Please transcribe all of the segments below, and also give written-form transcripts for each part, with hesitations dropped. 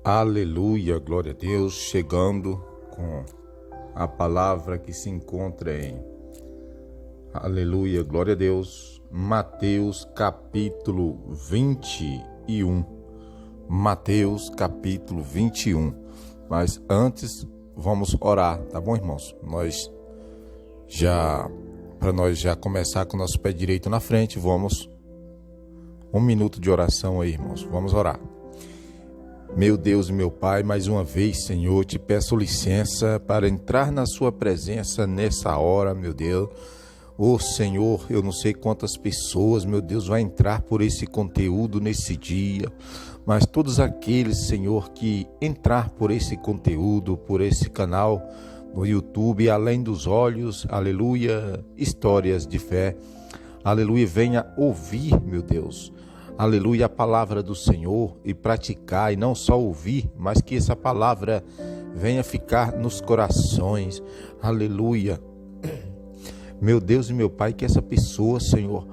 Aleluia, glória a Deus, chegando com a palavra que se encontra em Aleluia, glória a Deus, Mateus capítulo 21. Mateus capítulo 21. Mas antes, vamos orar, tá bom, irmãos? Para nós já começar com o nosso pé direito na frente, vamos 1 minuto de oração aí, irmãos, vamos orar. Meu Deus e meu Pai, mais uma vez, Senhor, te peço licença para entrar na sua presença nessa hora, meu Deus. Senhor, eu não sei quantas pessoas, meu Deus, vai entrar por esse conteúdo nesse dia, mas todos aqueles, Senhor, que entrar por esse conteúdo, por esse canal no YouTube, além dos olhos, aleluia, histórias de fé, aleluia, venha ouvir, meu Deus, aleluia, a palavra do Senhor e praticar, e não só ouvir, mas que essa palavra venha ficar nos corações, aleluia. Meu Deus e meu Pai, que essa pessoa, Senhor,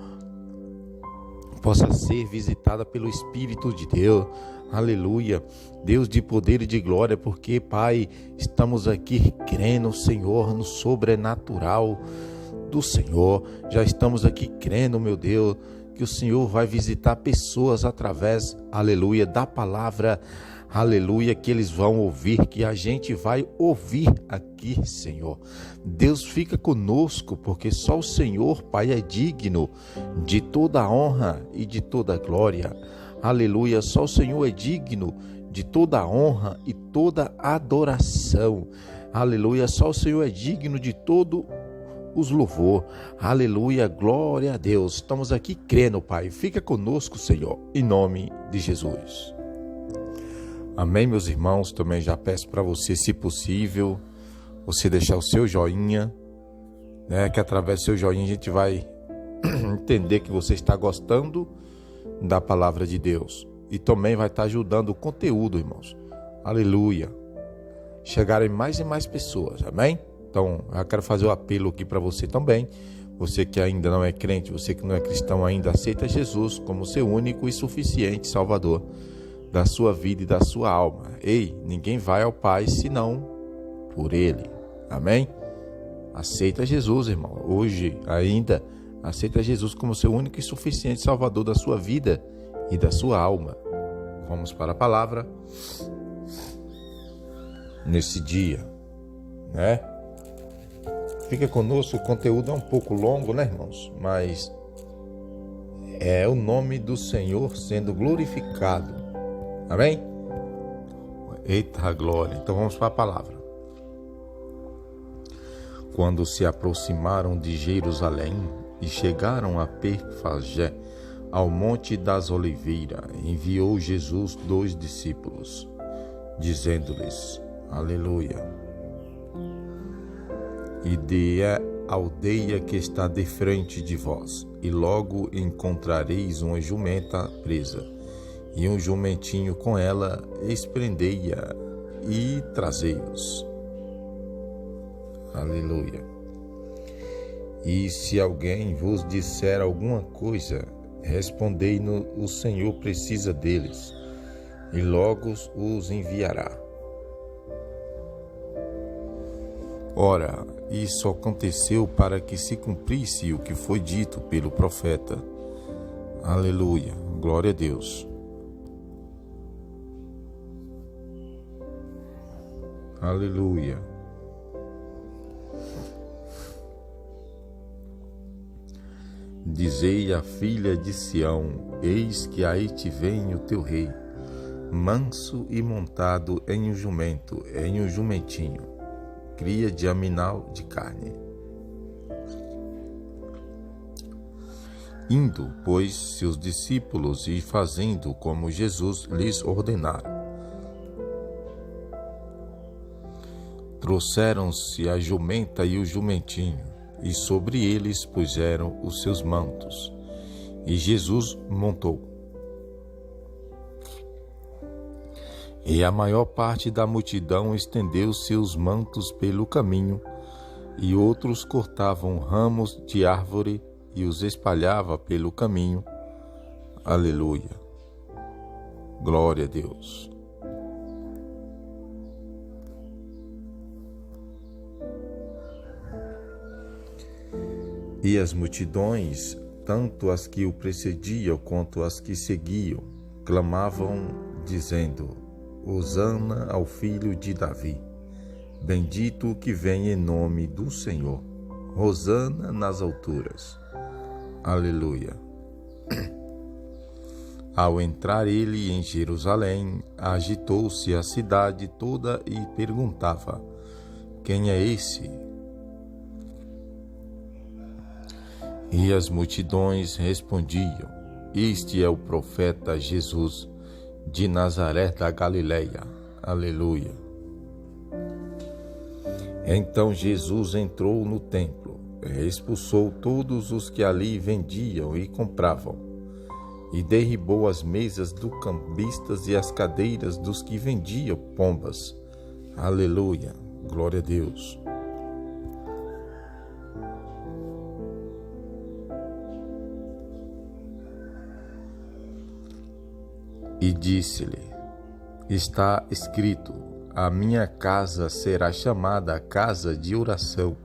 possa ser visitada pelo Espírito de Deus, aleluia, Deus de poder e de glória, porque, Pai, estamos aqui crendo, Senhor, no sobrenatural do Senhor, já estamos aqui crendo, meu Deus, que o Senhor vai visitar pessoas através, aleluia, da palavra, aleluia, que eles vão ouvir, que a gente vai ouvir aqui, Senhor. Deus fica conosco, porque só o Senhor, Pai, é digno de toda honra e de toda glória. Aleluia, só o Senhor é digno de toda honra e toda adoração. Aleluia, só o Senhor é digno de todo os louvor, aleluia, glória a Deus. Estamos aqui crendo, Pai, fica conosco, Senhor, em nome de Jesus. Amém, meus irmãos. Também já peço para você, se possível, você deixar o seu joinha, que através do seu joinha a gente vai entender que você está gostando da palavra de Deus e também vai estar ajudando o conteúdo, irmãos, aleluia, chegarem mais e mais pessoas, amém? Então, eu quero fazer o apelo aqui para você também. Você que ainda não é crente, você que não é cristão ainda, aceita Jesus como seu único e suficiente Salvador da sua vida e da sua alma. Ei, ninguém vai ao Pai senão por Ele. Amém? Aceita Jesus, irmão. Hoje ainda, aceita Jesus como seu único e suficiente Salvador da sua vida e da sua alma. Vamos para a palavra nesse dia, Fica conosco, o conteúdo é um pouco longo, irmãos? Mas é o nome do Senhor sendo glorificado. Amém? Eita glória! Então vamos para a palavra. Quando se aproximaram de Jerusalém e chegaram a Betfagé, ao Monte das Oliveiras, enviou Jesus 2 discípulos, dizendo-lhes, aleluia, ide à aldeia que está de frente de vós, e logo encontrareis uma jumenta presa, e um jumentinho com ela, desprendei-a e trazei-os. Aleluia. E se alguém vos disser alguma coisa, respondei-no, o Senhor precisa deles, e logo os enviará. Ora, isso aconteceu para que se cumprisse o que foi dito pelo profeta. Aleluia, glória a Deus. Aleluia. Dizei à filha de Sião, eis que aí te vem o teu rei, manso e montado em um jumento, em um jumentinho, cria de aminal de carne. Indo, pois, seus discípulos e fazendo como Jesus lhes ordenara, trouxeram-se a jumenta e o jumentinho, e sobre eles puseram os seus mantos, e Jesus montou. E a maior parte da multidão estendeu seus mantos pelo caminho, e outros cortavam ramos de árvore e os espalhava pelo caminho. Aleluia. Glória a Deus. E as multidões, tanto as que o precediam quanto as que seguiam, clamavam, dizendo: Hosana ao filho de Davi. Bendito o que vem em nome do Senhor. Hosana nas alturas. Aleluia. Ao entrar ele em Jerusalém, agitou-se a cidade toda e perguntava: Quem é esse? E as multidões respondiam: Este é o profeta Jesus, de Nazaré da Galileia. Aleluia. Então Jesus entrou no templo, expulsou todos os que ali vendiam e compravam, e derribou as mesas dos cambistas e as cadeiras dos que vendiam pombas. Aleluia. Glória a Deus. E disse-lhe: Está escrito: A minha casa será chamada casa de oração.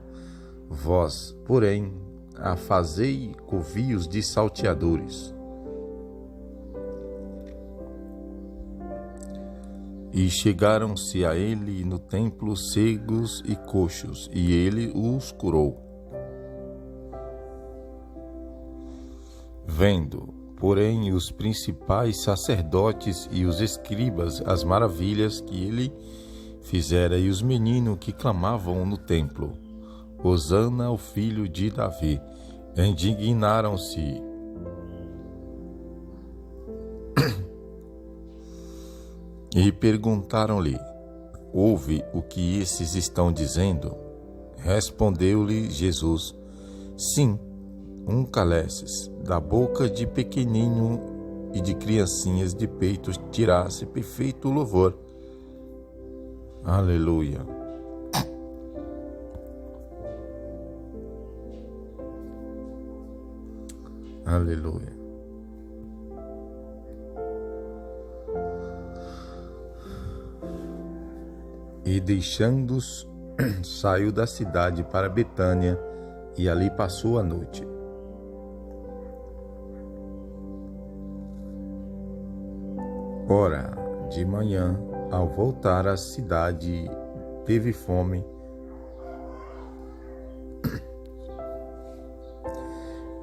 Vós, porém, a fazei covios de salteadores. E chegaram-se a ele no templo cegos e coxos, e ele os curou. Vendo, porém, os principais sacerdotes e os escribas as maravilhas que ele fizera, e os meninos que clamavam no templo: Hosana ao filho de Davi, indignaram-se e perguntaram-lhe: Ouve o que esses estão dizendo? Respondeu-lhe Jesus: Sim, um cálice da boca de pequenino e de criancinhas de peito tirasse perfeito louvor. Aleluia. Aleluia. E deixando-os, saiu da cidade para Betânia, e ali passou a noite. Ora, de manhã, ao voltar à cidade, teve fome.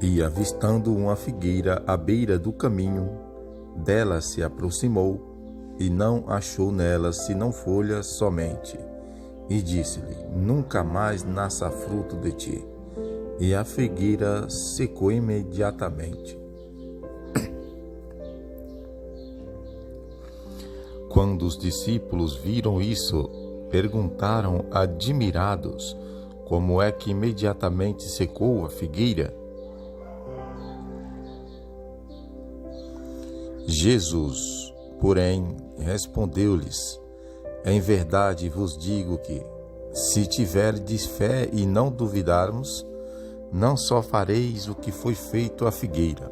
E, avistando uma figueira à beira do caminho, dela se aproximou, e não achou nela senão folhas somente. E disse-lhe: Nunca mais nasça fruto de ti. E a figueira secou imediatamente. Quando os discípulos viram isso, perguntaram admirados: Como é que imediatamente secou a figueira? Jesus, porém, respondeu-lhes: Em verdade vos digo que, se tiverdes fé e não duvidarmos, não só fareis o que foi feito à figueira,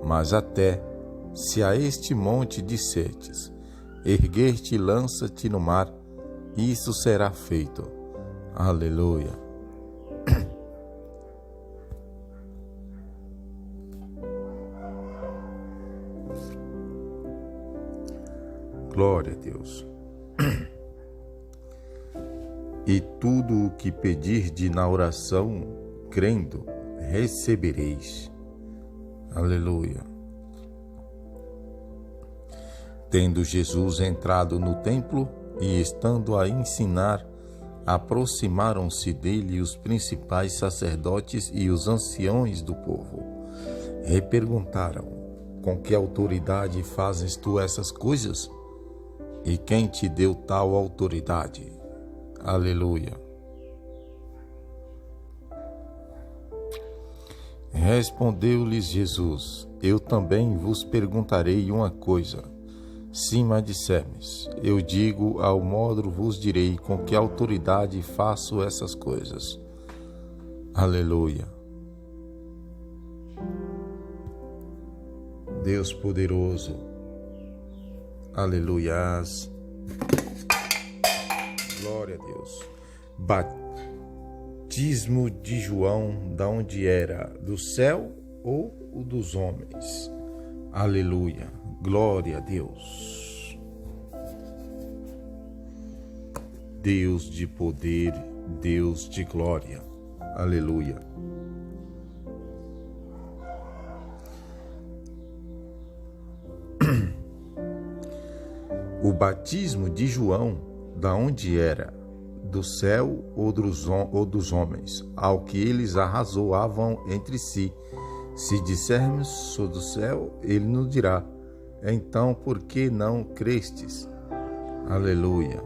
mas até, se a este monte disserdes: Erguer-te e lança-te no mar, isso será feito. Aleluia. Glória a Deus. E tudo o que pedirdes na oração, crendo, recebereis. Aleluia. Tendo Jesus entrado no templo e estando a ensinar, aproximaram-se dele os principais sacerdotes e os anciões do povo. E perguntaram: Com que autoridade fazes tu essas coisas? E quem te deu tal autoridade? Aleluia. Respondeu-lhes Jesus: Eu também vos perguntarei uma coisa. Se me disserdes, eu digo, ao modo vos direi com que autoridade faço essas coisas. Aleluia. Deus poderoso. Aleluias. Glória a Deus. batismo de João, da onde era? Do céu ou o dos homens? Aleluia. Glória a Deus. Deus de poder, Deus de glória. Aleluia. O batismo de João, da onde era? Do céu ou dos homens? Ao que eles arrazoavam entre si. Se dissermos, sou do céu, ele nos dirá, então por que não crestes? Aleluia.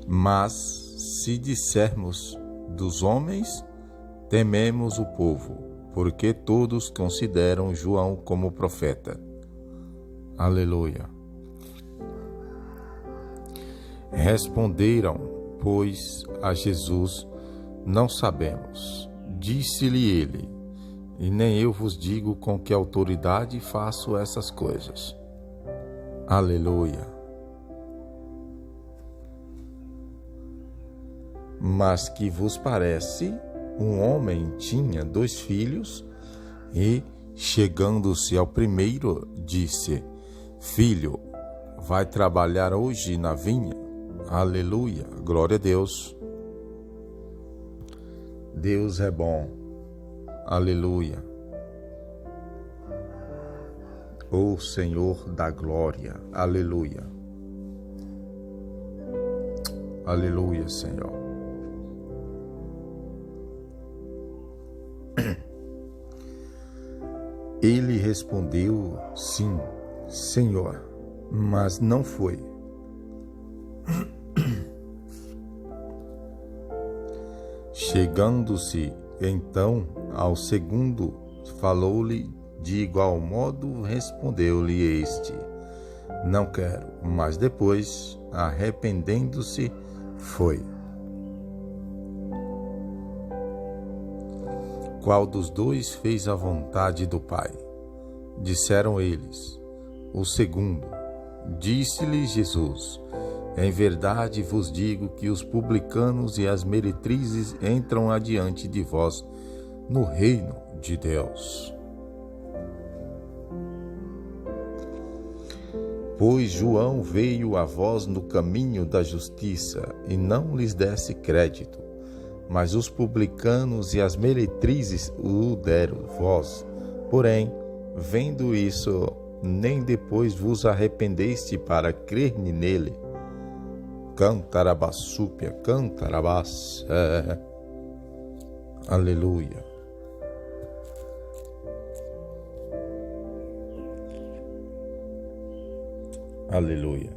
Mas se dissermos dos homens, tememos o povo, porque todos consideram João como profeta. Aleluia. Responderam, pois, a Jesus, não sabemos. Disse-lhe ele, e nem eu vos digo com que autoridade faço essas coisas. Aleluia. Mas que vos parece? Um homem tinha 2 filhos e, chegando-se ao primeiro, disse, Filho, vai trabalhar hoje na vinha? Aleluia, glória a Deus. Deus é bom. Aleluia. O Senhor da glória. Aleluia. Aleluia, Senhor. Ele respondeu, sim, Senhor, mas não foi. Chegando-se então ao segundo, falou-lhe de igual modo, respondeu-lhe este, não quero, mas depois, arrependendo-se, foi. Qual dos 2 fez a vontade do Pai? Disseram eles, o segundo. Disse-lhe Jesus, em verdade vos digo que os publicanos e as meretrizes entram adiante de vós no reino de Deus. Pois João veio a vós no caminho da justiça e não lhes desse crédito, mas os publicanos e as meretrizes o deram vós. Porém, vendo isso, nem depois vos arrependeste para crer nele. Cantarabassúpia, cantarabás. Aleluia. Aleluia.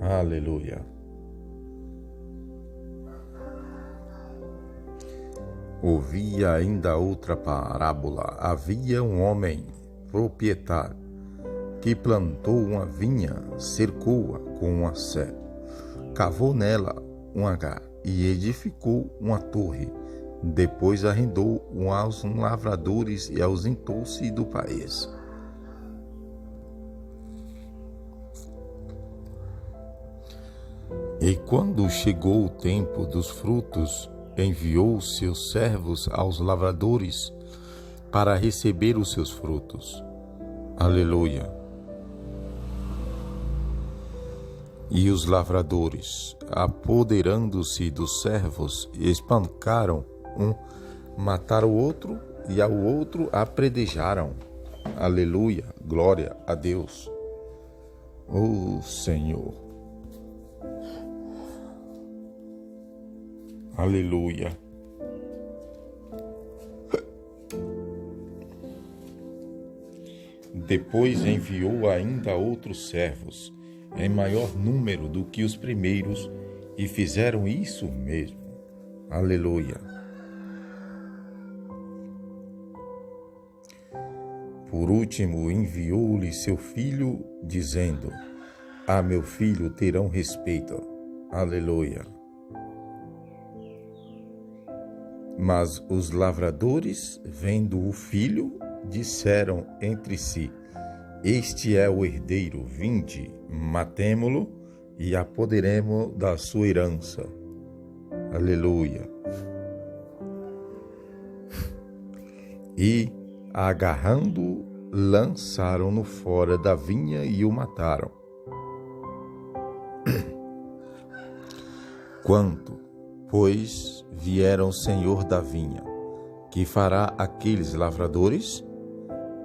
Aleluia. Ouvia ainda outra parábola. Havia um homem proprietário que plantou uma vinha, cercou-a com uma sé, cavou nela um hangar e edificou uma torre. Depois arrendou aos lavradores e ausentou-se do país. E quando chegou o tempo dos frutos, enviou seus servos aos lavradores para receber os seus frutos. Aleluia. E os lavradores, apoderando-se dos servos, espancaram um, mataram o outro e ao outro apredejaram. Aleluia, glória a Deus. Oh Senhor. Aleluia. Depois enviou ainda outros servos, em maior número do que os primeiros, e fizeram isso mesmo. Aleluia. Por último, enviou-lhe seu filho, dizendo, a meu filho terão respeito. Aleluia. Mas os lavradores, vendo o filho, disseram entre si, Este é o herdeiro, vinde, matemo-lo e apoderemo da sua herança. Aleluia. E, agarrando, lançaram-no fora da vinha e o mataram. Quanto, pois, vieram o Senhor da vinha, que fará aqueles lavradores?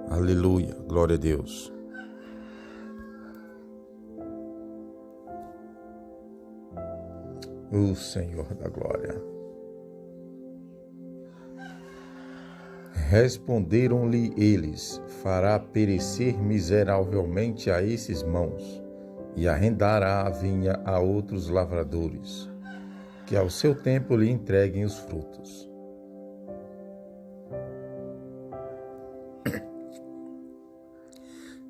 Aleluia, glória a Deus. O Senhor da glória. Responderam-lhe eles: fará perecer miseravelmente a esses mãos, e arrendará a vinha a outros lavradores, que ao seu tempo lhe entreguem os frutos.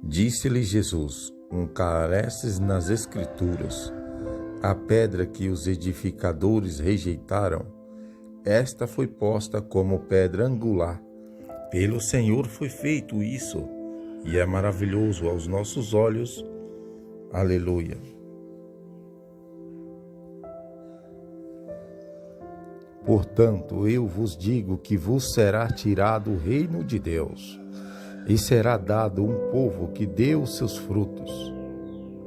Disse-lhe Jesus: careces nas Escrituras, a pedra que os edificadores rejeitaram, esta foi posta como pedra angular. Pelo Senhor foi feito isso, e é maravilhoso aos nossos olhos. Aleluia. Portanto, eu vos digo que vos será tirado o reino de Deus, e será dado um povo que dê os seus frutos.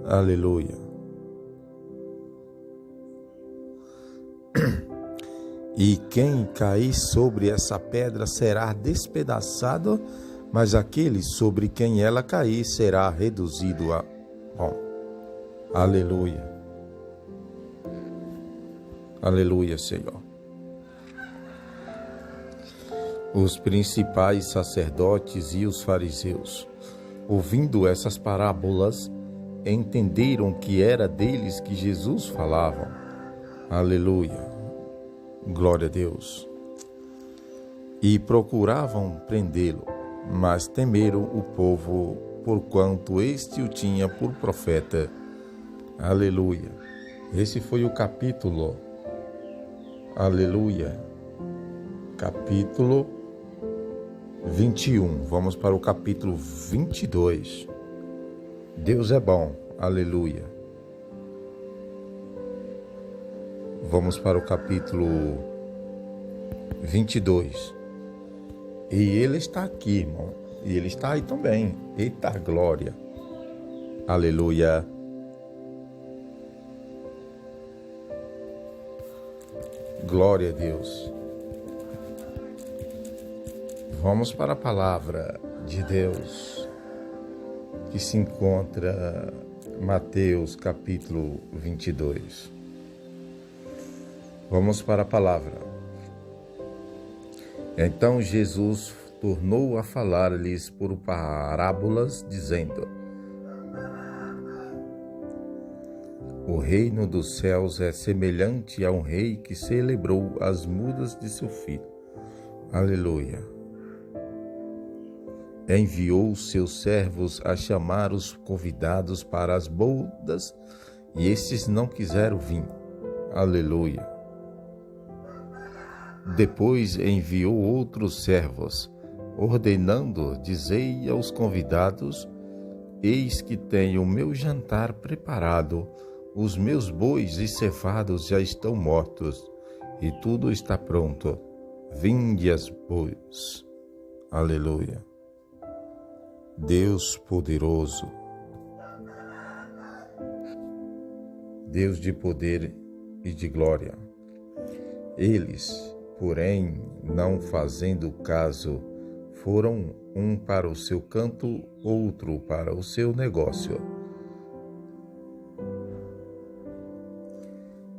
Aleluia. E quem cair sobre essa pedra será despedaçado, mas aquele sobre quem ela cair será reduzido a pó. Aleluia. Aleluia, Senhor. Os principais sacerdotes e os fariseus, ouvindo essas parábolas, entenderam que era deles que Jesus falava. Aleluia. Glória a Deus. E procuravam prendê-lo, mas temeram o povo, porquanto este o tinha por profeta. Aleluia. Esse foi o capítulo. Aleluia. Capítulo 21. Vamos para o capítulo 22. Deus é bom. Aleluia. Vamos para o capítulo 22. E ele está aqui, irmão. E ele está aí também. Eita glória. Aleluia. Glória a Deus. Vamos para a palavra de Deus, que se encontra em Mateus capítulo 22. Vamos para a palavra. Então Jesus tornou a falar-lhes por parábolas, dizendo: o reino dos céus é semelhante a um rei que celebrou as mudas de seu filho. Aleluia. Enviou seus servos a chamar os convidados para as bodas, e estes não quiseram vir. Aleluia. Depois enviou outros servos, ordenando: dizei aos convidados: eis que tenho o meu jantar preparado, os meus bois e cevados já estão mortos, e tudo está pronto. Vinde as bois. Aleluia. Deus poderoso, Deus de poder e de glória. Eles, porém, não fazendo caso, foram um para o seu canto, outro para o seu negócio.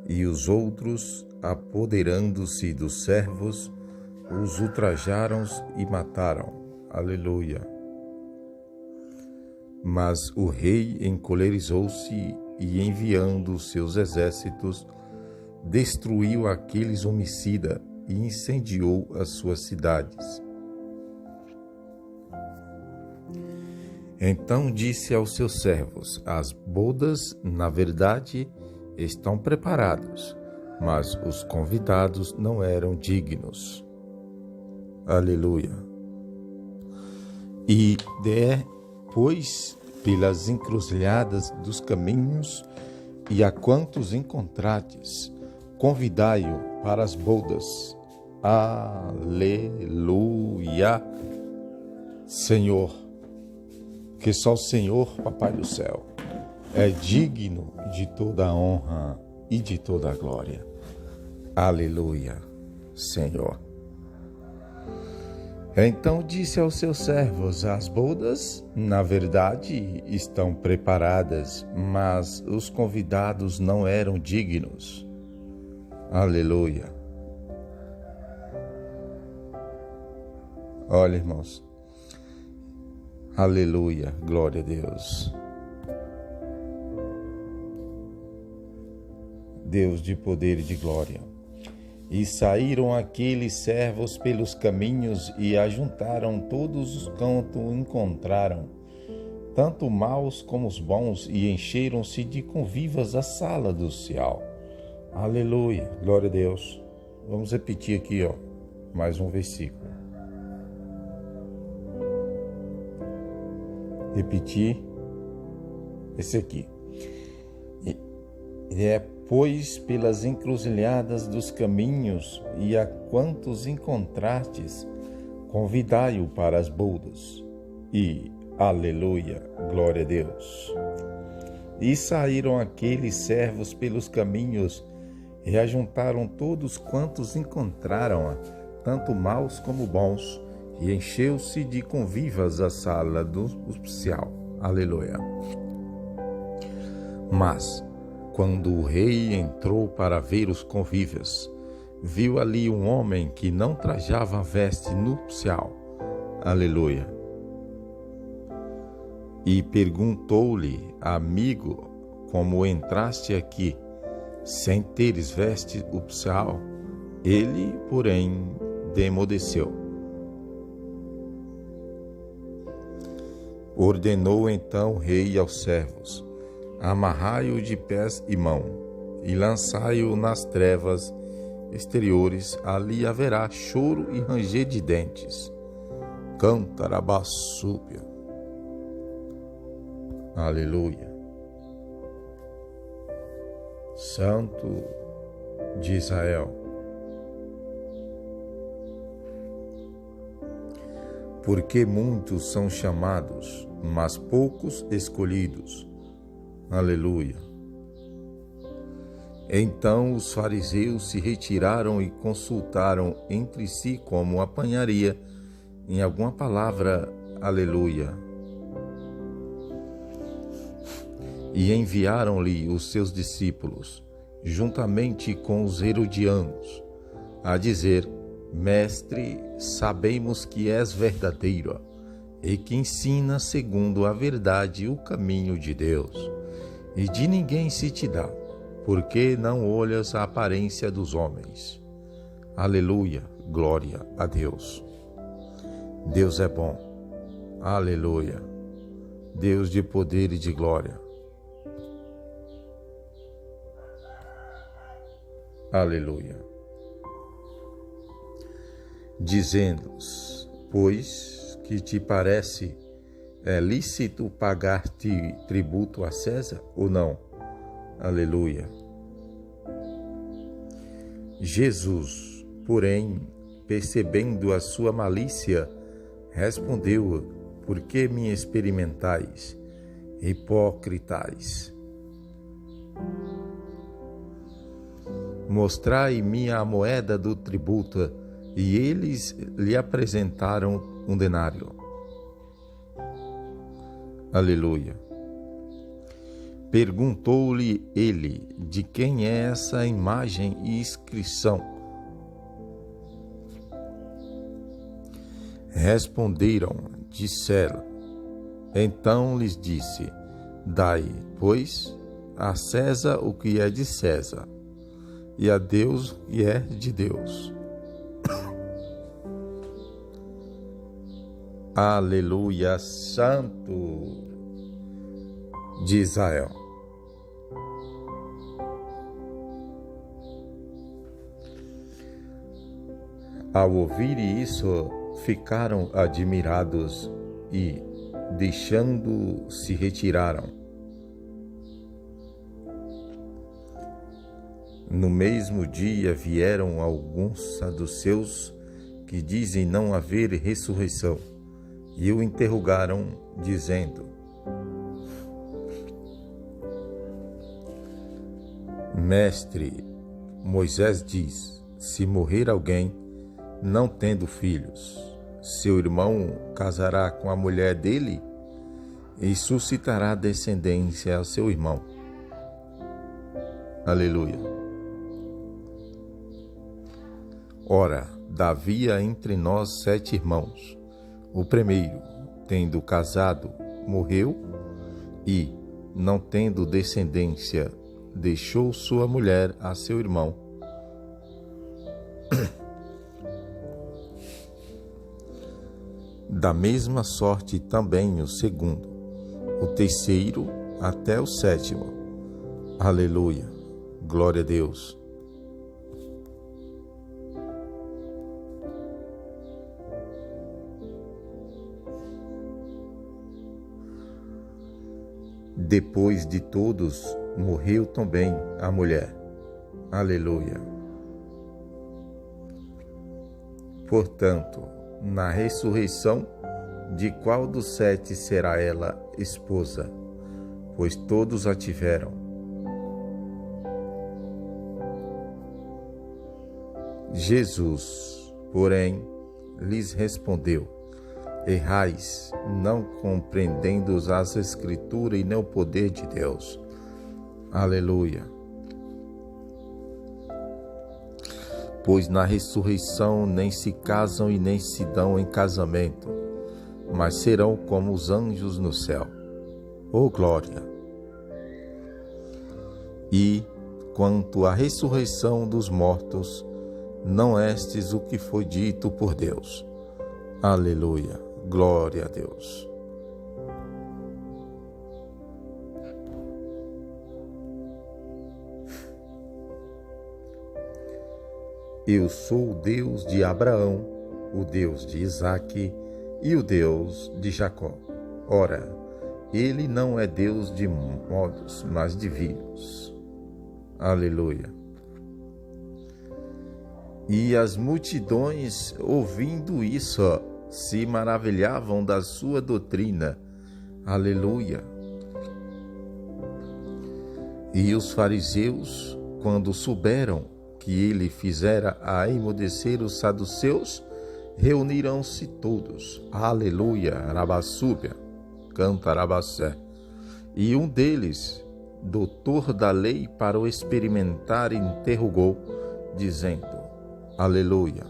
E os outros, apoderando-se dos servos, os ultrajaram e mataram. Aleluia. Mas o rei encolerizou-se e, enviando seus exércitos, destruiu aqueles homicidas e incendiou as suas cidades. Então disse aos seus servos: as bodas, na verdade, estão preparadas, mas os convidados não eram dignos. Aleluia. E pois, pelas encruzilhadas dos caminhos, e a quantos encontrardes, convidai-o para as bodas. Aleluia! Senhor, que só o Senhor, Papai do céu, é digno de toda a honra e de toda a glória. Aleluia, Senhor. Então disse aos seus servos: as bodas, na verdade, estão preparadas, mas os convidados não eram dignos. Aleluia. Olha, irmãos. Aleluia, glória a Deus. Deus de poder e de glória. E saíram aqueles servos pelos caminhos e ajuntaram todos quanto encontraram, tanto maus como os bons, e encheram-se de convivas a sala do céu. Aleluia, glória a Deus. Vamos repetir aqui, mais um versículo. Repetir esse aqui. Pois pelas encruzilhadas dos caminhos, e a quantos encontrastes, convidai-o para as bodas. E, aleluia, glória a Deus. E saíram aqueles servos pelos caminhos, e ajuntaram todos quantos encontraram, tanto maus como bons, e encheu-se de convivas a sala do oficial. Aleluia. Mas, quando o rei entrou para ver os convívios, viu ali um homem que não trajava veste nupcial. Aleluia. E perguntou-lhe: amigo, como entraste aqui sem teres veste nupcial? Ele, porém, demudeceu. Ordenou então o rei aos servos: amarrai-o de pés e mão, e lançai-o nas trevas exteriores, ali haverá choro e ranger de dentes. Cantarabassúbia. Aleluia. Santo de Israel. Porque muitos são chamados, mas poucos escolhidos. Aleluia. Então os fariseus se retiraram e consultaram entre si como apanharia em alguma palavra. Aleluia. E enviaram-lhe os seus discípulos, juntamente com os herodianos, a dizer: Mestre, sabemos que és verdadeiro e que ensina segundo a verdade o caminho de Deus. E de ninguém se te dá, porque não olhas a aparência dos homens. Aleluia, glória a Deus. Deus é bom. Aleluia. Deus de poder e de glória. Aleluia. Dizendo-os, pois, que te parece lícito pagar-te tributo a César ou não? Aleluia. Jesus, porém, percebendo a sua malícia, respondeu: por que me experimentais, hipócritas? Mostrai-me a moeda do tributo. E eles lhe apresentaram um denário. Aleluia. Perguntou-lhe ele: de quem é essa imagem e inscrição? Responderam, disseram. Então lhes disse: dai, pois, a César o que é de César, e a Deus o que é de Deus. Aleluia, Santo de Israel. Ao ouvir isso, ficaram admirados e deixando se retiraram. No mesmo dia vieram alguns saduceus que dizem não haver ressurreição, e o interrogaram, dizendo: Mestre, Moisés diz: se morrer alguém, não tendo filhos, seu irmão casará com a mulher dele e suscitará descendência ao seu irmão. Aleluia. Ora, havia entre nós 7 irmãos. O primeiro, tendo casado, morreu e, não tendo descendência, deixou sua mulher a seu irmão. Da mesma sorte também o segundo, o terceiro até o 7º. Aleluia. Glória a Deus. Depois de todos, morreu também a mulher. Aleluia. Portanto, na ressurreição, de qual dos 7 será ela esposa? Pois todos a tiveram. Jesus, porém, lhes respondeu: errais, não compreendendo as Escrituras e nem o poder de Deus. Aleluia. Pois na ressurreição nem se casam e nem se dão em casamento, mas serão como os anjos no céu. Oh, glória! E, quanto à ressurreição dos mortos, não estes o que foi dito por Deus. Aleluia! Glória a Deus! Eu sou o Deus de Abraão, o Deus de Isaque e o Deus de Jacó. Ora, ele não é Deus de modos, mas de vivos. Aleluia. E as multidões, ouvindo isso, se maravilhavam da sua doutrina. Aleluia. E os fariseus, quando souberam que ele fizera a emudecer os saduceus, reuniram-se todos. Aleluia, Arabassúbia, canta Arabassé. E um deles, doutor da lei, para o experimentar, interrogou, dizendo: Aleluia.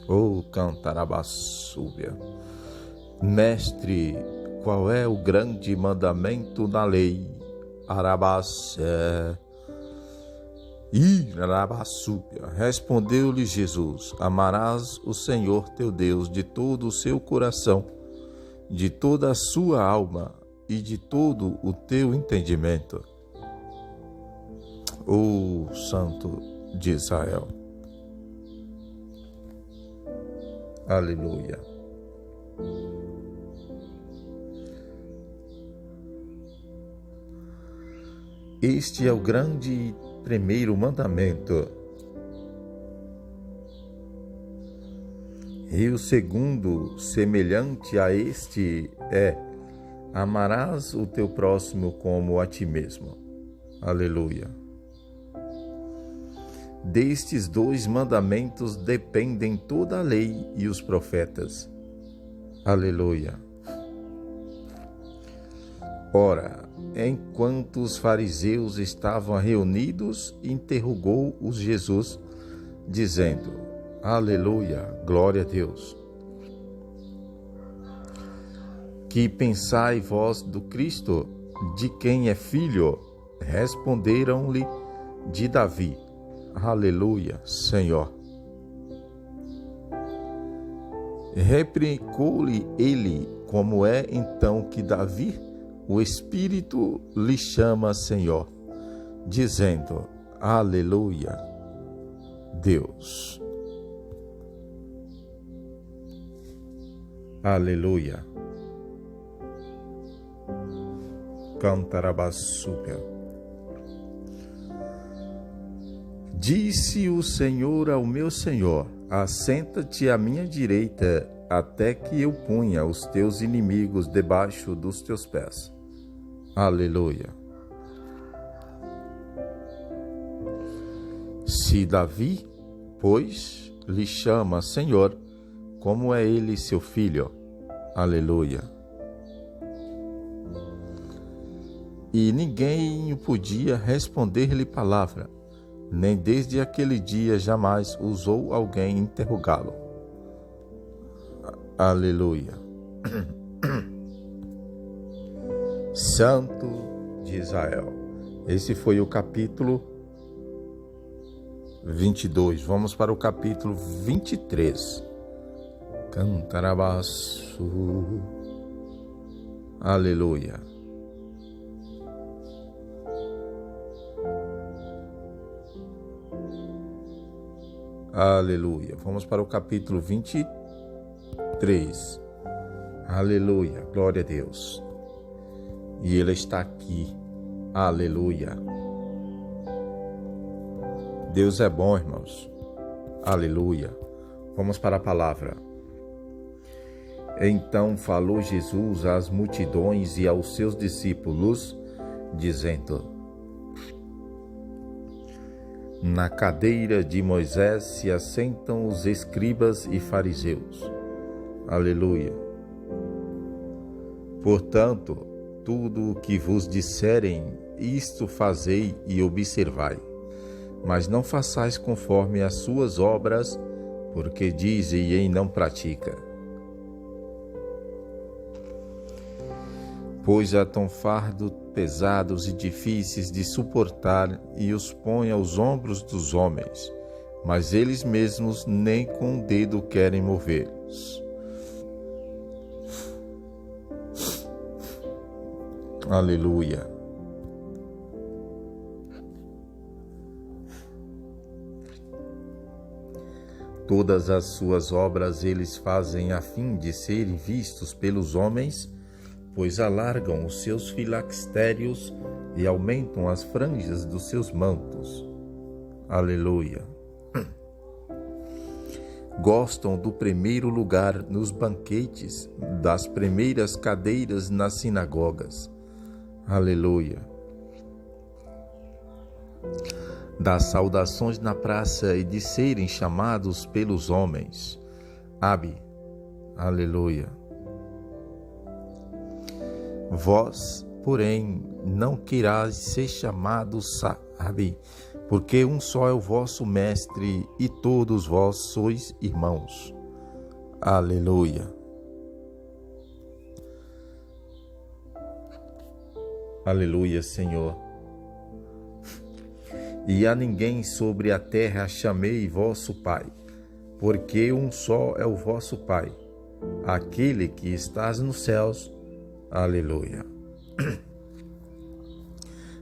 Oh, canta Arabassúbia. Mestre, qual é o grande mandamento da lei? Arabassé. Irabassúbia. Respondeu-lhe Jesus: amarás o Senhor teu Deus de todo o seu coração, de toda a sua alma e de todo o teu entendimento. O Santo de Israel. Aleluia. Este é o grande primeiro mandamento. E o segundo, semelhante a este, é: amarás o teu próximo como a ti mesmo. Aleluia. Destes 2 mandamentos dependem toda a lei e os profetas. Aleluia. Ora, enquanto os fariseus estavam reunidos, interrogou-os Jesus, dizendo: Aleluia, glória a Deus. Que pensai vós do Cristo? De quem é filho? Responderam-lhe: de Davi. Aleluia, Senhor. Replicou-lhe ele: como é então que Davi, o Espírito, lhe chama Senhor, dizendo: Aleluia, Deus. Aleluia. Cantarabassúpia. Disse o Senhor ao meu Senhor: assenta-te à minha direita, até que eu ponha os teus inimigos debaixo dos teus pés. Aleluia. Se Davi, pois, lhe chama Senhor, como é ele seu filho? Aleluia. E ninguém podia responder-lhe palavra, nem desde aquele dia jamais ousou alguém interrogá-lo. Aleluia. Santo de Israel. Esse foi o capítulo 22. Vamos para o capítulo 23. Cantarabaçu. Aleluia. Aleluia. Vamos para o capítulo 23. Aleluia. Glória a Deus. E Ele está aqui. Aleluia. Deus é bom, irmãos. Aleluia. Vamos para a palavra. Então falou Jesus às multidões e aos seus discípulos, dizendo: na cadeira de Moisés se assentam os escribas e fariseus. Aleluia. Portanto, tudo o que vos disserem, isto fazei e observai. Mas não façais conforme as suas obras, porque dizem e não pratica. Pois atam fardo pesados e difíceis de suportar e os põe aos ombros dos homens, mas eles mesmos nem com o dedo querem movê-los. Aleluia. Todas as suas obras eles fazem a fim de serem vistos pelos homens, pois alargam os seus filactérios e aumentam as franjas dos seus mantos. Aleluia. Gostam do primeiro lugar nos banquetes, das primeiras cadeiras nas sinagogas. Aleluia. Das saudações na praça e de serem chamados pelos homens. Aleluia. Vós, porém, não queirais ser chamados porque um só é o vosso mestre e todos vós sois irmãos. Aleluia. Aleluia, Senhor. E a ninguém sobre a terra chamei vosso Pai, porque um só é o vosso Pai, aquele que estás nos céus. Aleluia.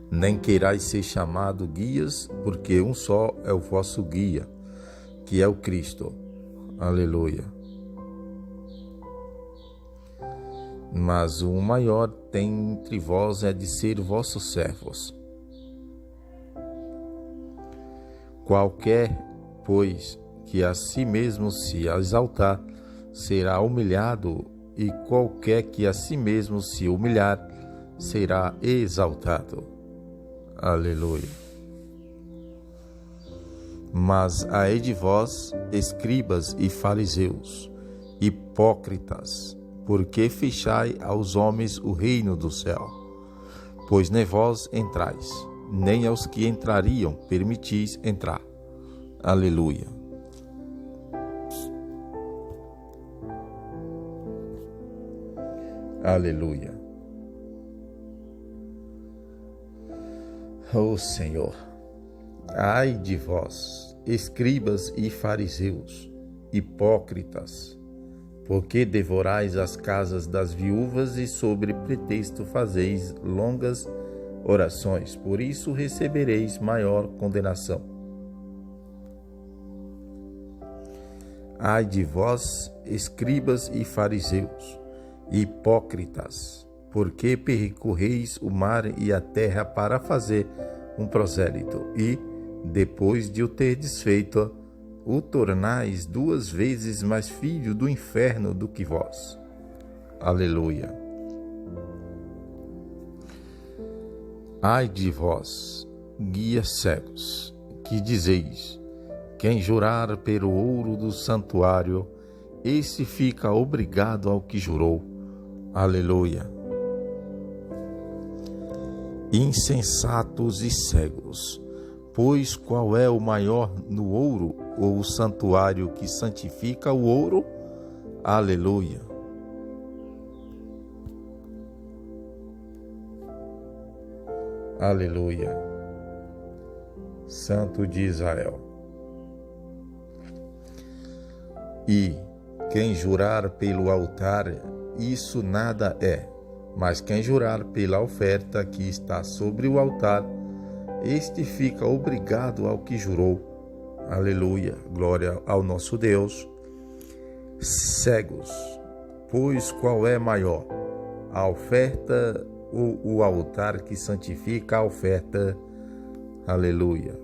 Nem queirais ser chamado guias, porque um só é o vosso guia, que é o Cristo. Aleluia. Mas o maior tem entre vós é de ser vossos servos. Qualquer, pois, que a si mesmo se exaltar, será humilhado, e qualquer que a si mesmo se humilhar, será exaltado. Aleluia. Mas ai de vós, escribas e fariseus, hipócritas, porque fechai aos homens o reino do céu? Pois nem vós entrais, nem aos que entrariam permitis entrar. Aleluia. Aleluia. Ó Senhor, ai de vós, escribas e fariseus, hipócritas, porque devorais as casas das viúvas e sobre pretexto fazeis longas orações, por isso recebereis maior condenação. Ai de vós, escribas e fariseus, hipócritas, porque percorreis o mar e a terra para fazer um prosélito, e, depois de o ter desfeito, o tornais 2 vezes mais filho do inferno do que vós. Aleluia. Ai de vós, guias cegos, que dizeis: quem jurar pelo ouro do santuário, esse fica obrigado ao que jurou. Aleluia. Insensatos e cegos, pois qual é o maior no ouro ou o santuário que santifica o ouro? Aleluia. Aleluia. Santo de Israel. E quem jurar pelo altar, isso nada é, mas quem jurar pela oferta que está sobre o altar, este fica obrigado ao que jurou. Aleluia, glória ao nosso Deus. Cegos, pois qual é maior, a oferta ou o altar que santifica a oferta? Aleluia.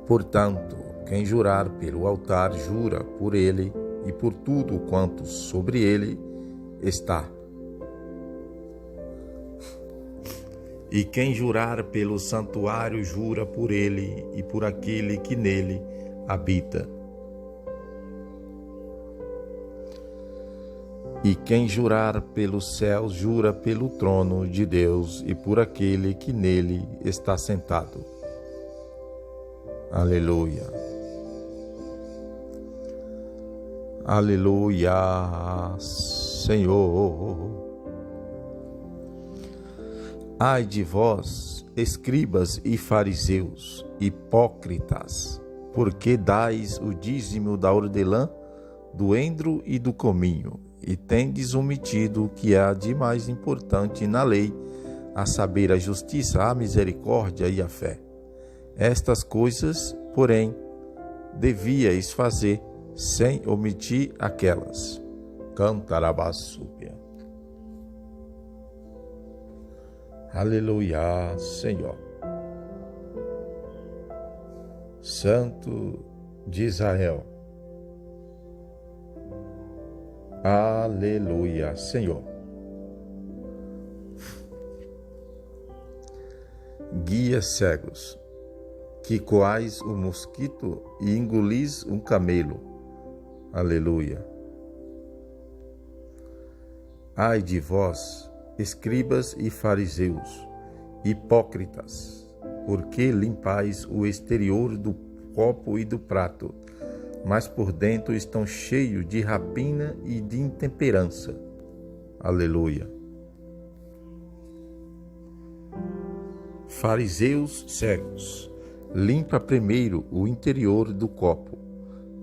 Portanto, quem jurar pelo altar, jura por ele e por tudo quanto sobre ele está. E quem jurar pelo santuário, jura por ele e por aquele que nele habita. E quem jurar pelos céus, jura pelo trono de Deus e por aquele que nele está sentado. Aleluia. Aleluia, Senhor. Ai de vós, escribas e fariseus, hipócritas, porque dais o dízimo da hortelã, do endro e do cominho, e tendes omitido o que há de mais importante na lei, a saber, a justiça, a misericórdia e a fé. Estas coisas, porém, devíeis fazer, sem omitir aquelas. Cantarabassúbia. Aleluia, Senhor. Santo de Israel. Aleluia, Senhor. Guias cegos, que coais o mosquito e engolis um camelo. Aleluia. Ai de vós, escribas e fariseus, hipócritas, porque limpais o exterior do copo e do prato, mas por dentro estão cheios de rapina e de intemperança. Aleluia. Fariseus cegos, limpa primeiro o interior do copo,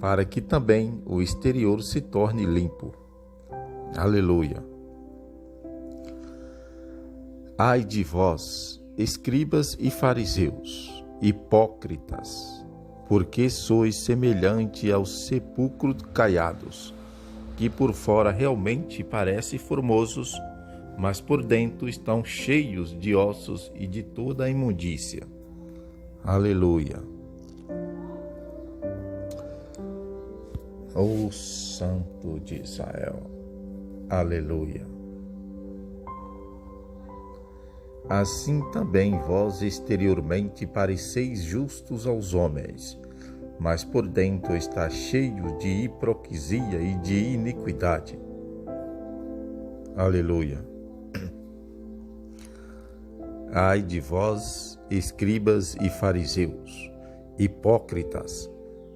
para que também o exterior se torne limpo. Aleluia. Ai de vós, escribas e fariseus, hipócritas, porque sois semelhante aos sepulcros caiados, que por fora realmente parecem formosos, mas por dentro estão cheios de ossos e de toda a imundícia. Aleluia. Ó Santo de Israel. Aleluia. Assim também vós exteriormente pareceis justos aos homens, mas por dentro está cheio de hipocrisia e de iniquidade. Aleluia. Ai de vós, escribas e fariseus, hipócritas,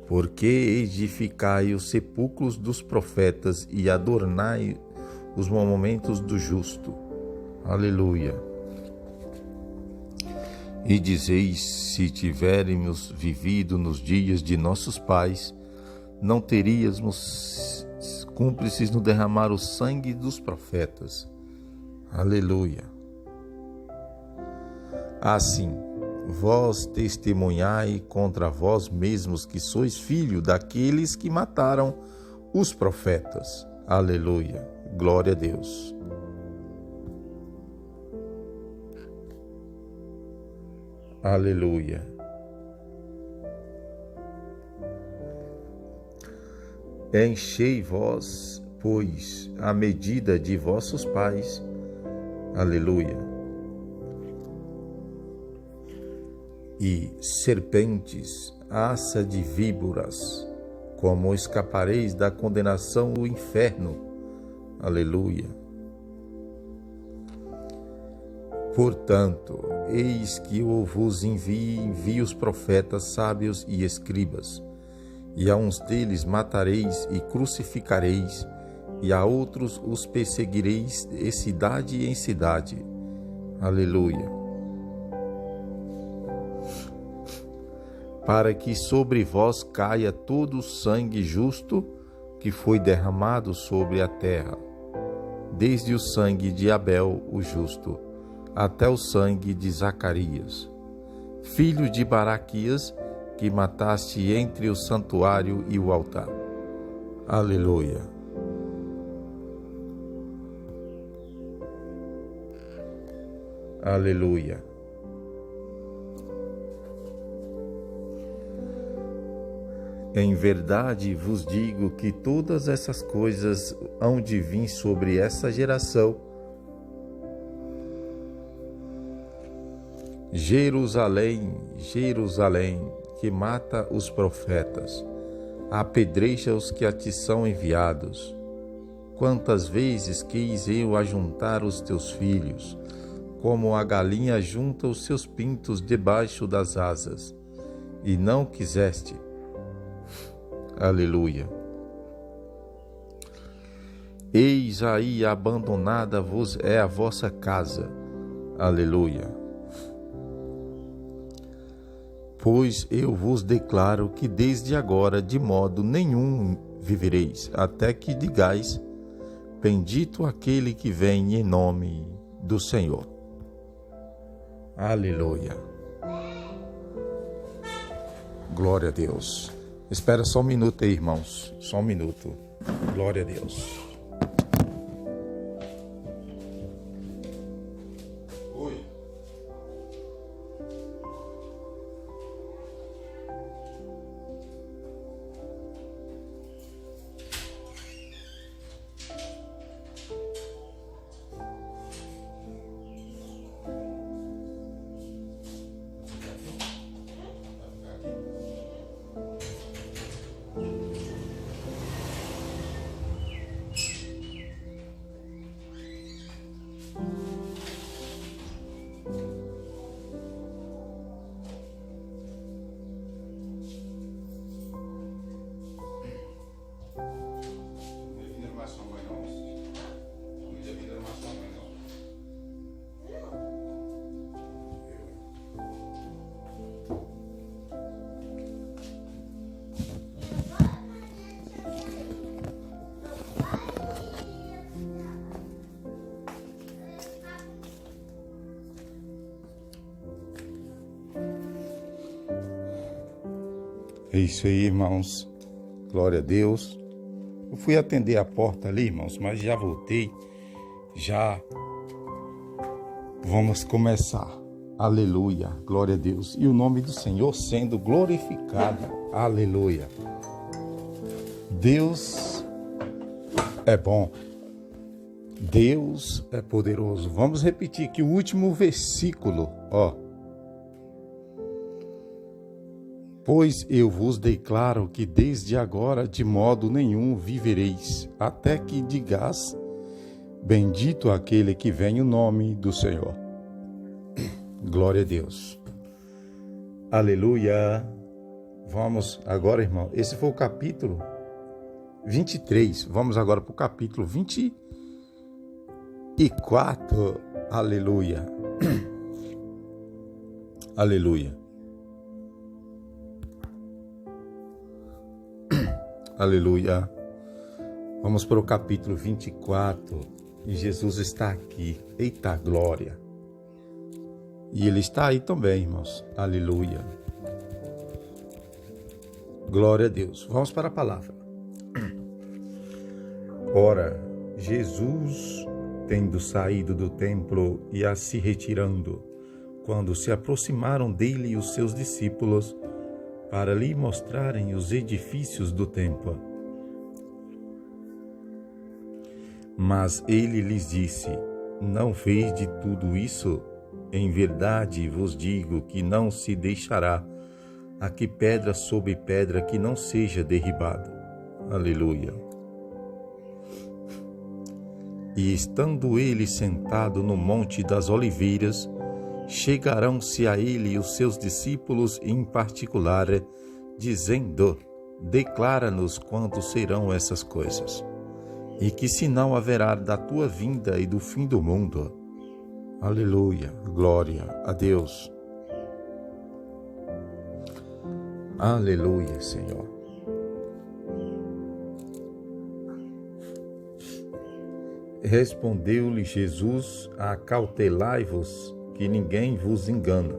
porque edificai os sepulcros dos profetas e adornai os monumentos do justo. Aleluia. E dizeis, se tivéssemos vivido nos dias de nossos pais, não teríamos cúmplices no derramar o sangue dos profetas. Aleluia. Assim, vós testemunhai contra vós mesmos que sois filho daqueles que mataram os profetas. Aleluia. Glória a Deus. Aleluia. Enchei vós, pois, a medida de vossos pais. Aleluia. E serpentes, aça de víboras, como escapareis da condenação do inferno. Aleluia. Portanto, eis que eu vos envio os profetas sábios e escribas, e a uns deles matareis e crucificareis, e a outros os perseguireis de cidade em cidade. Aleluia. Para que sobre vós caia todo o sangue justo que foi derramado sobre a terra, desde o sangue de Abel, o justo, até o sangue de Zacarias, filho de Baraquias, que mataste entre o santuário e o altar. Aleluia. Aleluia. Em verdade vos digo que todas essas coisas hão de vir sobre essa geração. Jerusalém, Jerusalém, que mata os profetas, apedreja os que a ti são enviados. Quantas vezes quis eu ajuntar os teus filhos, como a galinha junta os seus pintos debaixo das asas, e não quiseste. Aleluia. Eis aí abandonada vos é a vossa casa. Aleluia. Pois eu vos declaro que desde agora de modo nenhum vivereis, até que digais: bendito aquele que vem em nome do Senhor. Aleluia. Glória a Deus. Espera só um minuto aí, irmãos. Só um minuto. Glória a Deus. Oi. É isso aí, irmãos. Glória a Deus. Eu fui atender a porta ali, irmãos, mas já voltei. Já vamos começar. Aleluia. Glória a Deus. E o nome do Senhor sendo glorificado. Aleluia. Deus é bom. Deus é poderoso. Vamos repetir aqui o último versículo, ó. Pois eu vos declaro que desde agora de modo nenhum vivereis, até que digais: bendito aquele que vem em nome do Senhor. Glória a Deus. Aleluia. Vamos agora, irmão. Esse foi o capítulo 23. Vamos agora para o capítulo 24. Aleluia. Aleluia. Aleluia. Vamos para o capítulo 24. E Jesus está aqui. Eita glória. E Ele está aí também, irmãos. Aleluia. Glória a Deus. Vamos para a palavra. Ora, Jesus, tendo saído do templo e a se retirando, quando se aproximaram dele os seus discípulos, para lhe mostrarem os edifícios do templo. Mas ele lhes disse: não vede tudo isso? Em verdade vos digo que não se deixará aqui pedra sobre pedra que não seja derribado. Aleluia. E estando ele sentado no Monte das Oliveiras, chegarão-se a ele os seus discípulos em particular, dizendo: declara-nos quando serão essas coisas, e que sinal haverá da tua vinda e do fim do mundo. Aleluia, glória a Deus. Aleluia, Senhor. Respondeu-lhe Jesus: acautelai-vos, que ninguém vos engana.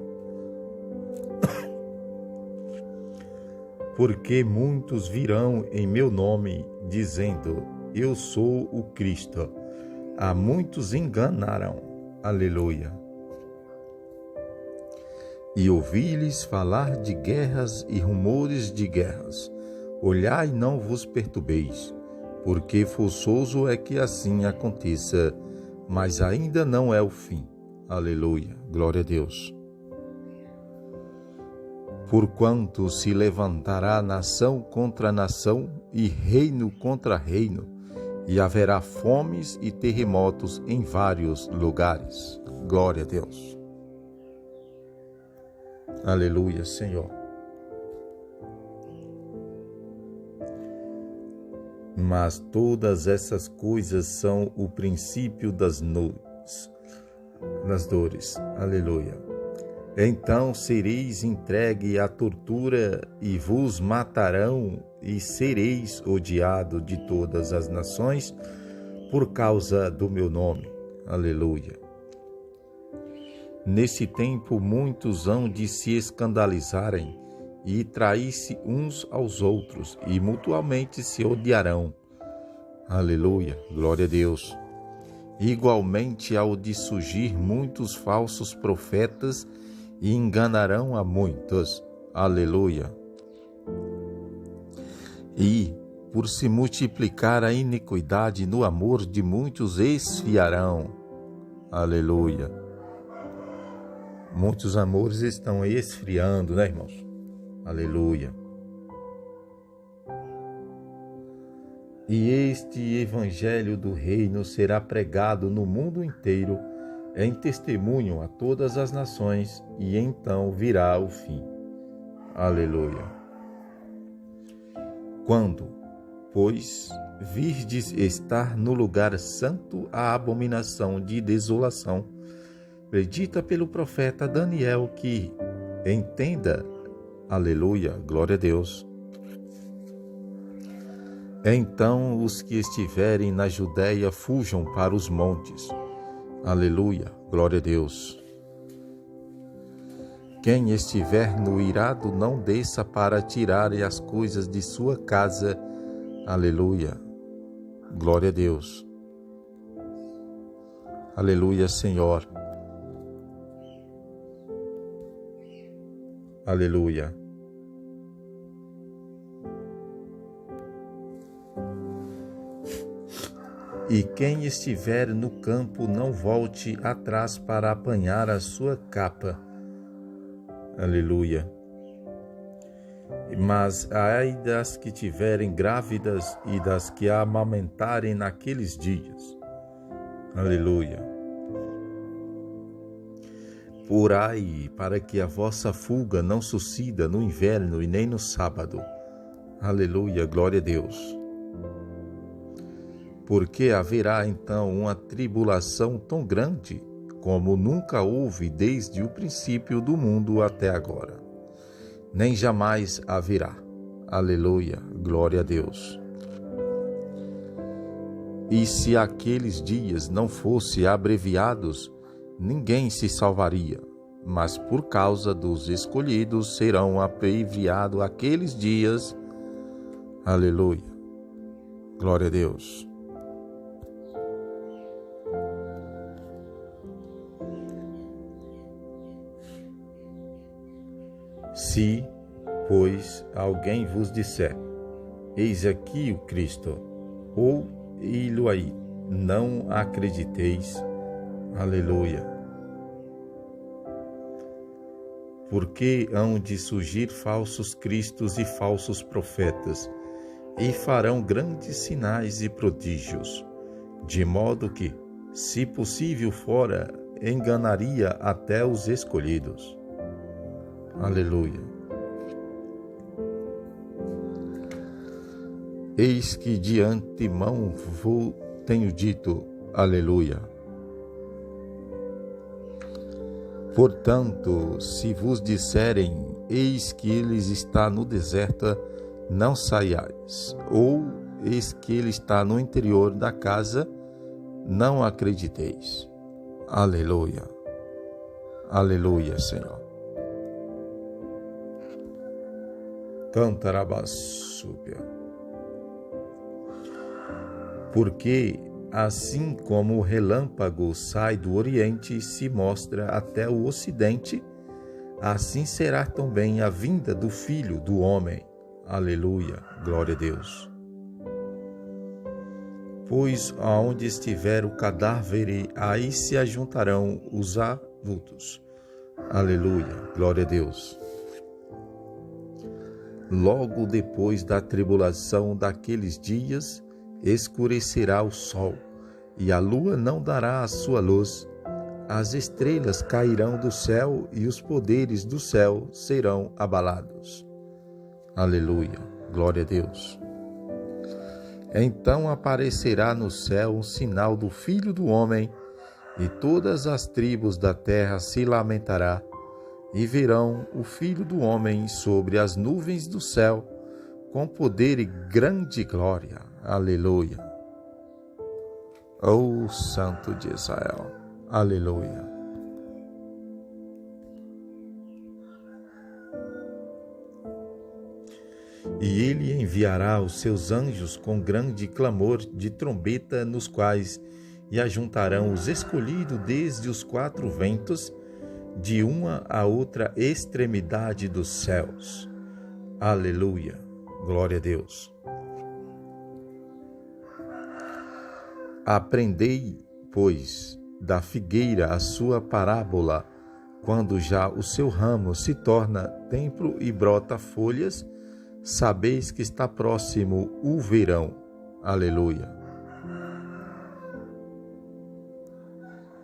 Porque muitos virão em meu nome, dizendo: eu sou o Cristo. A muitos enganarão. Aleluia. E ouvi-lhes falar de guerras e rumores de guerras. Olhai e não vos perturbeis, porque forçoso é que assim aconteça, mas ainda não é o fim. Aleluia. Glória a Deus. Porquanto se levantará nação contra nação e reino contra reino, e haverá fomes e terremotos em vários lugares. Glória a Deus. Aleluia, Senhor. Mas todas essas coisas são o princípio das dores. Aleluia. Então sereis entregue à tortura e vos matarão e sereis odiado de todas as nações por causa do meu nome. Aleluia. Nesse tempo muitos hão de se escandalizarem e trair-se uns aos outros e mutuamente se odiarão. Aleluia, glória a Deus. Igualmente há de surgir muitos falsos profetas e enganarão a muitos. Aleluia. E, por se multiplicar a iniquidade no amor de muitos, esfriarão. Aleluia. Muitos amores estão esfriando, né, irmãos? Aleluia. E este evangelho do reino será pregado no mundo inteiro em testemunho a todas as nações, e então virá o fim. Aleluia. Quando, pois, virdes estar no lugar santo a abominação de desolação, predita pelo profeta Daniel, que entenda, aleluia, glória a Deus. Então os que estiverem na Judéia fujam para os montes. Aleluia, glória a Deus. Quem estiver no irado não desça para tirar as coisas de sua casa. Aleluia, glória a Deus. Aleluia, Senhor. Aleluia. E quem estiver no campo não volte atrás para apanhar a sua capa. Aleluia. Mas ai das que tiverem grávidas e das que amamentarem naqueles dias. Aleluia. Orai para que a vossa fuga não suceda no inverno e nem no sábado. Aleluia, glória a Deus. Porque haverá então uma tribulação tão grande como nunca houve desde o princípio do mundo até agora. Nem jamais haverá. Aleluia, glória a Deus. E se aqueles dias não fossem abreviados, ninguém se salvaria, mas por causa dos escolhidos serão abreviados aqueles dias. Aleluia, glória a Deus. Se, pois, alguém vos disser, eis aqui o Cristo, ou ei-lo aí, não acrediteis. Aleluia. Porque hão de surgir falsos cristos e falsos profetas, e farão grandes sinais e prodígios, de modo que, se possível fora, enganaria até os escolhidos. Aleluia. Eis que de antemão vos tenho dito, aleluia. Portanto, se vos disserem, eis que ele está no deserto, não saiais, ou eis que ele está no interior da casa, não acrediteis. Aleluia. Aleluia, Senhor. Cantarabassúbia. Porque assim como o relâmpago sai do Oriente e se mostra até o Ocidente, assim será também a vinda do Filho do Homem. Aleluia, glória a Deus. Pois aonde estiver o cadáver, aí se ajuntarão os avultos. Aleluia, glória a Deus. Logo depois da tribulação daqueles dias, escurecerá o sol, e a lua não dará a sua luz. As estrelas cairão do céu, e os poderes do céu serão abalados. Aleluia, glória a Deus. Então aparecerá no céu um sinal do Filho do Homem, e todas as tribos da terra se lamentará, e verão o Filho do Homem sobre as nuvens do céu, com poder e grande glória. Aleluia. Ó Santo de Israel. Aleluia. E ele enviará os seus anjos com grande clamor de trombeta, nos quais e ajuntarão os escolhidos desde os quatro ventos, de uma a outra extremidade dos céus. Aleluia. Glória a Deus. Aprendei, pois, da figueira a sua parábola, quando já o seu ramo se torna templo e brota folhas, sabeis que está próximo o verão. Aleluia.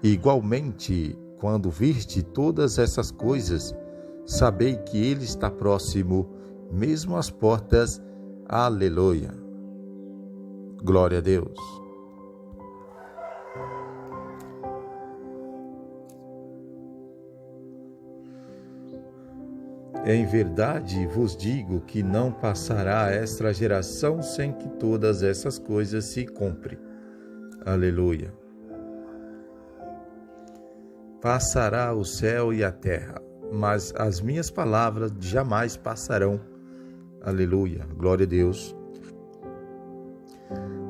Igualmente, quando virde todas essas coisas, sabei que ele está próximo, mesmo às portas. Aleluia. Glória a Deus. Em verdade vos digo que não passará esta geração sem que todas essas coisas se cumprem. Aleluia. Passará o céu e a terra, mas as minhas palavras jamais passarão. Aleluia. Glória a Deus.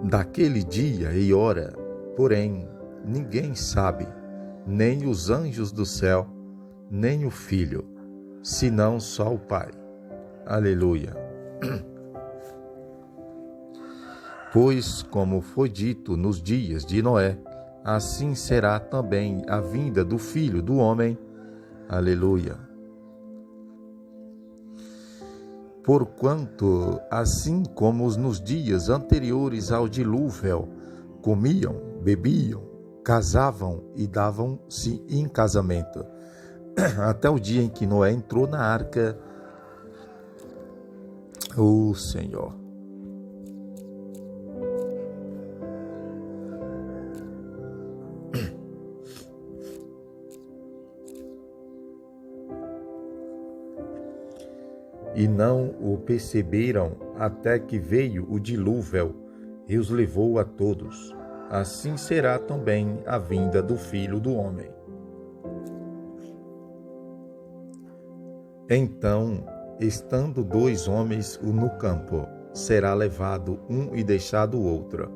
Daquele dia e hora, porém, ninguém sabe, nem os anjos do céu, nem o Filho, senão só o Pai. Aleluia. Pois, como foi dito nos dias de Noé, assim será também a vinda do Filho do Homem. Aleluia. Porquanto, assim como nos dias anteriores ao dilúvio, comiam, bebiam, casavam e davam-se em casamento, até o dia em que Noé entrou na arca. O Senhor. E não o perceberam até que veio o dilúvio e os levou a todos. Assim será também a vinda do Filho do Homem. Então, estando dois homens no campo, será levado um e deixado o outro.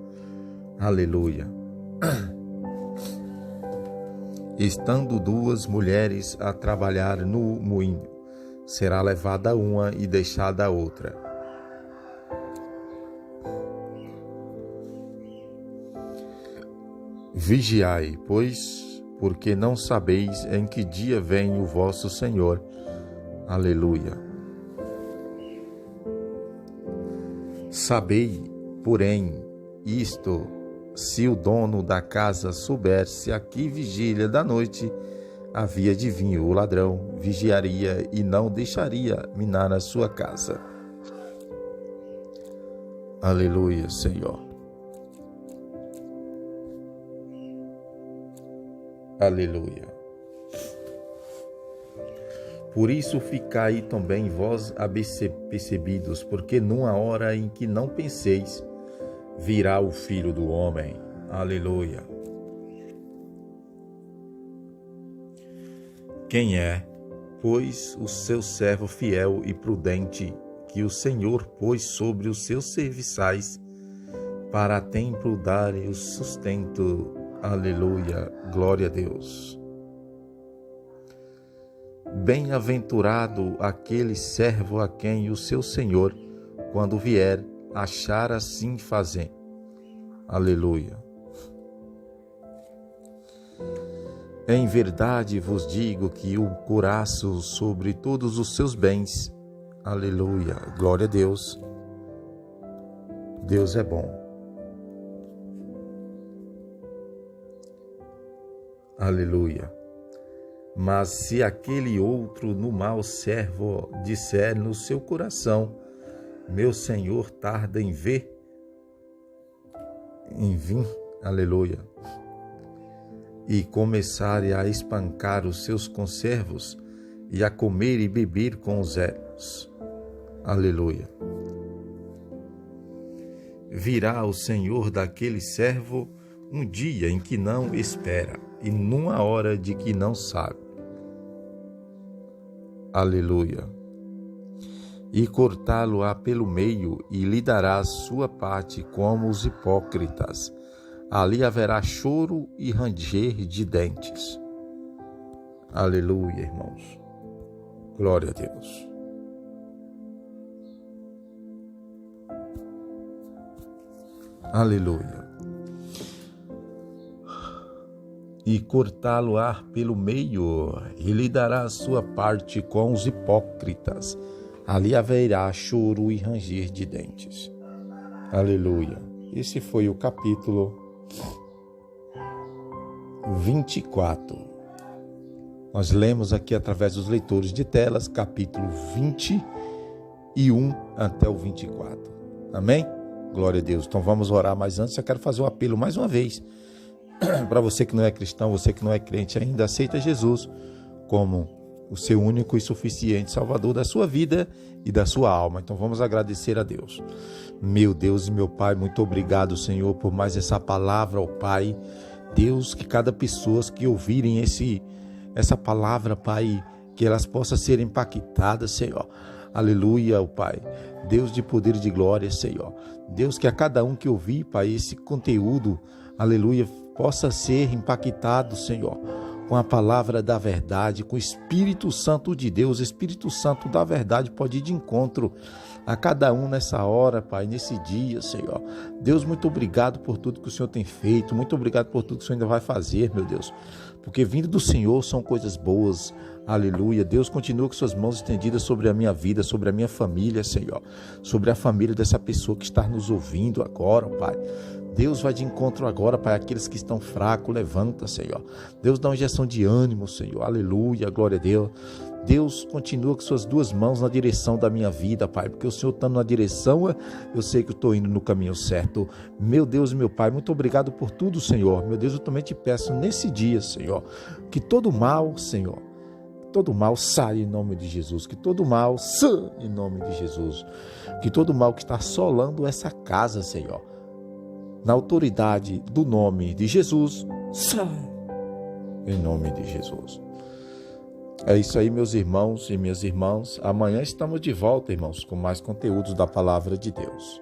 Aleluia. Estando duas mulheres a trabalhar no moinho, será levada uma e deixada a outra. Vigiai, pois, porque não sabeis em que dia vem o vosso Senhor. Aleluia. Sabei, porém, isto, se o dono da casa soubesse a que vigília da noite havia de vir o ladrão, vigiaria e não deixaria minar a sua casa. Aleluia, Senhor. Aleluia. Por isso ficai também vós apercebidos, porque numa hora em que não penseis, virá o Filho do Homem. Aleluia. Quem é, pois, o seu servo fiel e prudente, que o Senhor pôs sobre os seus serviçais, para a templo dar o sustento. Aleluia, glória a Deus. Bem-aventurado aquele servo a quem o seu Senhor, quando vier, achar assim fazendo. Aleluia. Em verdade vos digo que o curaço sobre todos os seus bens. Aleluia, glória a Deus. Deus é bom. Aleluia. Mas se aquele outro no mau servo disser no seu coração, meu Senhor tarda em vir, aleluia, e começar a espancar os seus conservos e a comer e beber com os erros, aleluia. Virá o Senhor daquele servo um dia em que não espera e numa hora de que não sabe. Aleluia. E cortá-lo-á pelo meio e lhe dará sua parte como os hipócritas. Ali haverá choro e ranger de dentes. Aleluia, irmãos. Glória a Deus. Aleluia. E cortá-lo-á pelo meio, e lhe dará a sua parte com os hipócritas. Ali haverá choro e ranger de dentes. Aleluia. Esse foi o capítulo 24. Nós lemos aqui através dos leitores de telas, capítulo 21 até o 24. Amém? Glória a Deus. Então vamos orar, mas antes eu quero fazer um apelo mais uma vez. Para você que não é cristão, você que não é crente ainda, aceita Jesus como o seu único e suficiente Salvador da sua vida e da sua alma. Então vamos agradecer a Deus. Meu Deus e meu Pai, muito obrigado, Senhor, por mais essa palavra, ó Pai. Deus, que cada pessoa que ouvirem essa palavra, Pai, que elas possam ser impactadas, Senhor. Aleluia, ó Pai. Deus de poder e de glória, Senhor. Deus, que a cada um que ouvir, Pai, esse conteúdo, aleluia, possa ser impactado, Senhor, com a palavra da verdade, com o Espírito Santo de Deus. Espírito Santo da verdade pode ir de encontro a cada um nessa hora, Pai, nesse dia, Senhor. Deus, muito obrigado por tudo que o Senhor tem feito, muito obrigado por tudo que o Senhor ainda vai fazer, meu Deus, porque vindo do Senhor são coisas boas. Aleluia. Deus, continua com suas mãos estendidas sobre a minha vida, sobre a minha família, Senhor, sobre a família dessa pessoa que está nos ouvindo agora, Pai. Deus, vai de encontro agora, Pai, aqueles que estão fracos, levanta, Senhor. Deus, dá uma injeção de ânimo, Senhor. Aleluia, glória a Deus. Deus, continua com suas duas mãos na direção da minha vida, Pai, porque o Senhor está na direção, eu sei que eu estou indo no caminho certo. Meu Deus e meu Pai, muito obrigado por tudo, Senhor. Meu Deus, eu também te peço nesse dia, Senhor, que todo mal, Senhor, todo mal saia em nome de Jesus, que todo mal saia em nome de Jesus, que todo mal que está assolando essa casa, Senhor, na autoridade do nome de Jesus, sai em nome de Jesus. É isso aí, meus irmãos e minhas irmãs. Amanhã estamos de volta, irmãos, com mais conteúdos da palavra de Deus.